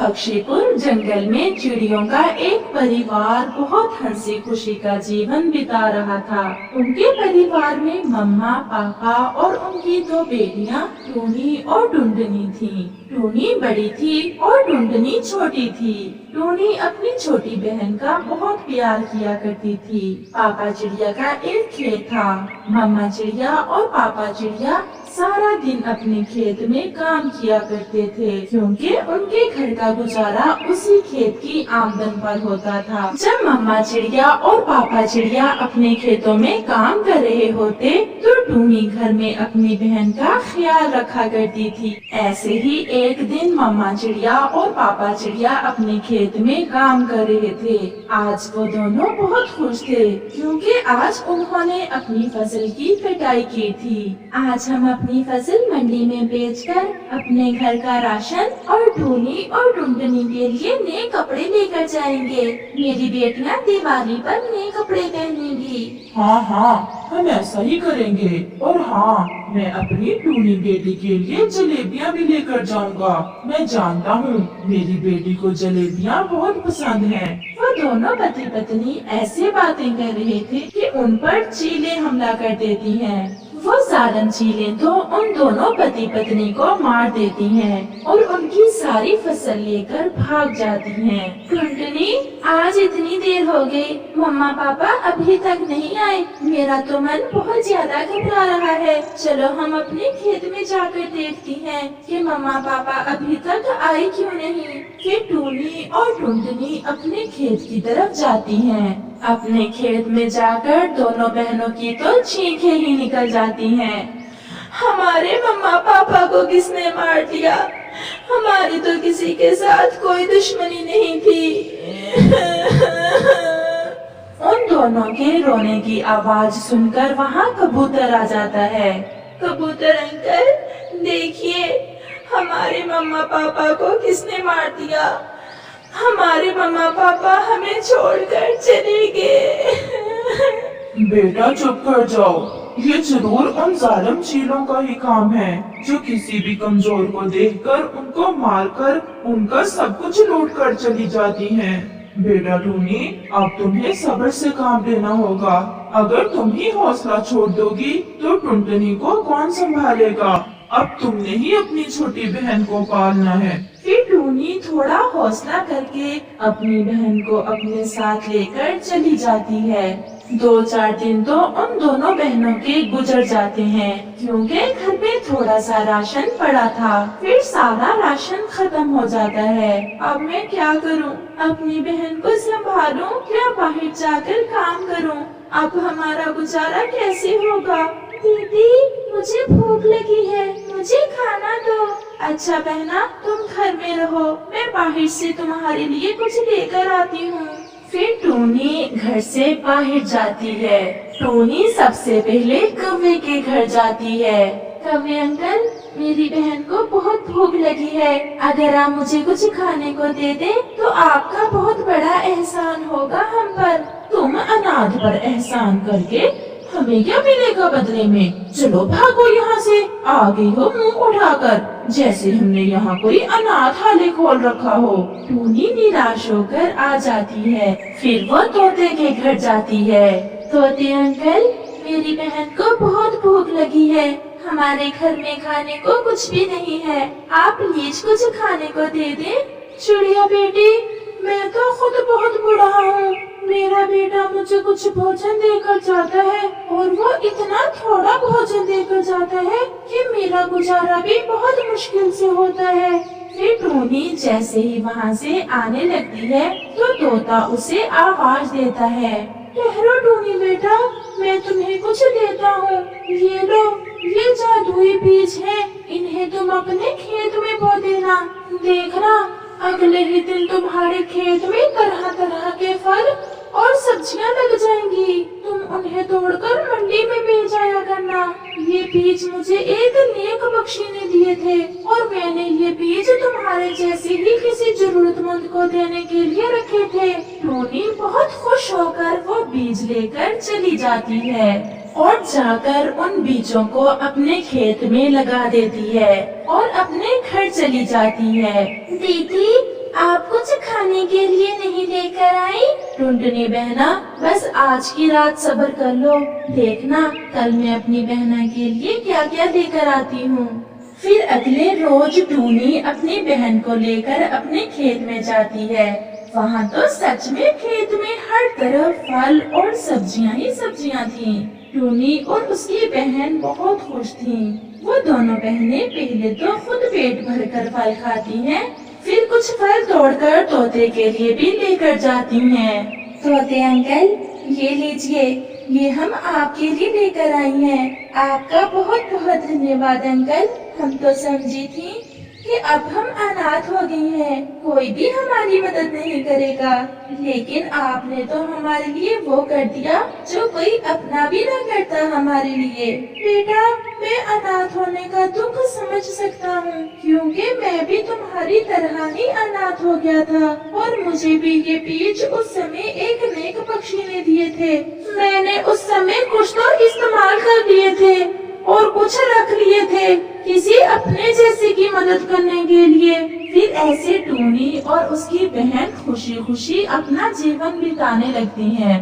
पक्षीपुर जंगल में चिड़ियों का एक परिवार बहुत हंसी खुशी का जीवन बिता रहा था। उनके परिवार में मम्मा, पापा और उनकी दो बेटियां टूनी और टुनटुनी थीं। टूनी बड़ी थी और टुनटुनी छोटी थी। टूनी अपनी छोटी बहन का बहुत प्यार किया करती थी। पापा चिड़िया का एक खेत था। मम्मा चिड़िया और पापा चिड़िया सारा दिन अपने खेत में काम किया करते थे, क्योंकि उनके घर का गुजारा उसी खेत की आमदन पर होता था। जब मम्मा चिड़िया और पापा चिड़िया अपने खेतों में काम कर रहे होते तो टूनी घर में अपनी बहन का ख्याल रखा करती थी। ऐसे ही एक दिन मम्मा चिड़िया और पापा चिड़िया अपने खेत में काम कर रहे थे। आज वो दोनों बहुत खुश थे, क्योंकि आज उन्होंने अपनी फसल की कटाई की थी। आज हम अपनी फसल मंडी में बेचकर अपने घर का राशन और टूनी और टुनटुनी के लिए नए कपड़े लेकर जाएंगे। मेरी बेटियां दिवाली पर नए कपड़े पहनेंगी। हाँ हाँ, हम ऐसा ही करेंगे। और हाँ, मैं अपनी टूनी बेटी के लिए जलेबियाँ भी लेकर जाऊंगा। मैं जानता हूँ मेरी बेटी को जलेबियाँ बहुत पसंद हैं। वो दोनों पति पत्नी ऐसे बातें कर रहे थे कि उन पर चीलें हमला कर देती हैं। वो जालिम चीलें तो उन दोनों पति पत्नी को मार देती हैं और उनकी सारी फसल लेकर भाग जाती हैं। टुनटुनी, आज इतनी देर हो गई, मम्मा पापा अभी तक नहीं आए। मेरा तो मन बहुत ज्यादा घबरा रहा है। चलो हम अपने खेत में जाकर देखती हैं कि मम्मा पापा अभी तक आए क्यों नहीं। कि टूनी और टुनटुनी अपने खेत की तरफ जाती हैं। अपने खेत में जाकर दोनों बहनों की तो चीखें ही निकल जाती हैं। हमारे मम्मा पापा को किसने मार दिया? हमारी तो किसी के साथ कोई दुश्मनी नहीं थी। उन दोनों के रोने की आवाज सुनकर वहाँ कबूतर आ जाता है। कबूतर अंकल, देखिए हमारे मम्मा पापा को किसने मार दिया। हमारे मम्मा पापा हमें छोड़कर चले गए। बेटा चुप कर जाओ, ये जरूर उन जालिम चीलों का ही काम है, जो किसी भी कमजोर को देखकर उनको मारकर उनका सब कुछ लूट कर चली जाती हैं। बेटा टूनी, अब तुम्हें सब्र से काम लेना होगा। अगर तुम ही हौसला छोड़ दोगी तो टुनटुनी को कौन संभालेगा? अब तुमने ही अपनी छोटी बहन को पालना है। फिर टूनी थोड़ा हौसला करके अपनी बहन को अपने साथ लेकर चली जाती है। 2-4 दिन तो उन दोनों बहनों के गुजर जाते हैं, क्योंकि घर में थोड़ा सा राशन पड़ा था। फिर सारा राशन खत्म हो जाता है। अब मैं क्या करूं? अपनी बहन को संभालूं या बाहर जाकर काम करूं? अब हमारा गुजारा कैसे होगा? दीदी, मुझे भूख लगी है, मुझे खाना दो। अच्छा बहना, तुम घर में रहो, मैं बाहर से तुम्हारे लिए कुछ लेकर आती हूँ। फिर टूनी घर से बाहर जाती है। टूनी सबसे पहले कौवे के घर जाती है। कौवे अंकल, मेरी बहन को बहुत भूख लगी है। अगर आप मुझे कुछ खाने को दे दे तो आपका बहुत बड़ा एहसान होगा हम पर। तुम अनाथ पर एहसान करके हमें क्या मिलेगा बदले में? चलो भागो यहाँ से। आ गई हो मुंह उठाकर, जैसे हमने यहाँ कोई अनाथालय खोल रखा हो। टूनी निराश होकर आ जाती है। फिर वो तोते के घर जाती है। तोते अंकल, मेरी बहन को बहुत भूख लगी है। हमारे घर में खाने को कुछ भी नहीं है, आप प्लीज कुछ खाने को दे दें। चिड़िया बेटी, मैं तो खुद बहुत बूढ़ा हूँ। मेरा बेटा मुझे कुछ भोजन देकर जाता है, और वो इतना थोड़ा भोजन देकर जाता है कि मेरा गुजारा भी बहुत मुश्किल से होता है। फिर टूनी जैसे ही वहाँ से आने लगती है तो तोता उसे आवाज देता है। ठहरो टूनी बेटा, मैं तुम्हें कुछ देता हूँ। ये लो, ये जादुई बीज हैं, इन्हें तुम अपने खेत में बो देना। देखना, अगले ही दिन तुम्हारे खेत में तरह तरह के फल और सब्जियां लग जाएंगी। तुम उन्हें तोड़कर मंडी में बेच आया करना। ये बीज मुझे एक नेक पक्षी ने दिए थे, और मैंने ये बीज तुम्हारे जैसे ही किसी जरूरतमंद को देने के लिए रखे थे। टूनी बहुत खुश होकर वो बीज लेकर चली जाती है और जाकर उन बीजों को अपने खेत में लगा देती है और अपने घर चली जाती है। दीदी, आप कुछ खाने के लिए नहीं लेकर आई? टुनटुनी बहना, बस आज की रात सब्र कर लो, देखना कल मैं अपनी बहना के लिए क्या क्या लेकर आती हूँ। फिर अगले रोज टूनी अपनी बहन को लेकर अपने खेत में जाती है। वहाँ तो सच में खेत में हर तरफ फल और सब्जियाँ ही सब्जियाँ थीं। टूनी और उसकी बहन बहुत खुश थीं। वो दोनों बहनें पहले तो खुद पेट भरकर फल खाती हैं, फिर कुछ फल तोड़कर तोते के लिए भी लेकर जाती हैं। तोते अंकल, ये लीजिए, ये हम आपके लिए लेकर आई हैं। आपका बहुत बहुत धन्यवाद अंकल। हम तो समझी थी कि अब हम अनाथ हो गई हैं, कोई भी हमारी मदद नहीं करेगा, लेकिन आपने तो हमारे लिए वो कर दिया जो कोई अपना भी न करता हमारे लिए। बेटा, मैं अनाथ होने का दुख समझ सकता हूँ, क्योंकि मैं भी तुम्हारी तरह ही अनाथ हो गया था और मुझे भी ये बीज उस समय एक नेक पक्षी ने दिए थे। मैंने उस समय कुछ तो इस्तेमाल कर लिए थे और कुछ रख लिए थे किसी अपने जैसे की मदद करने के लिए। फिर ऐसे टूनी और उसकी बहन खुशी खुशी अपना जीवन बिताने लगती हैं।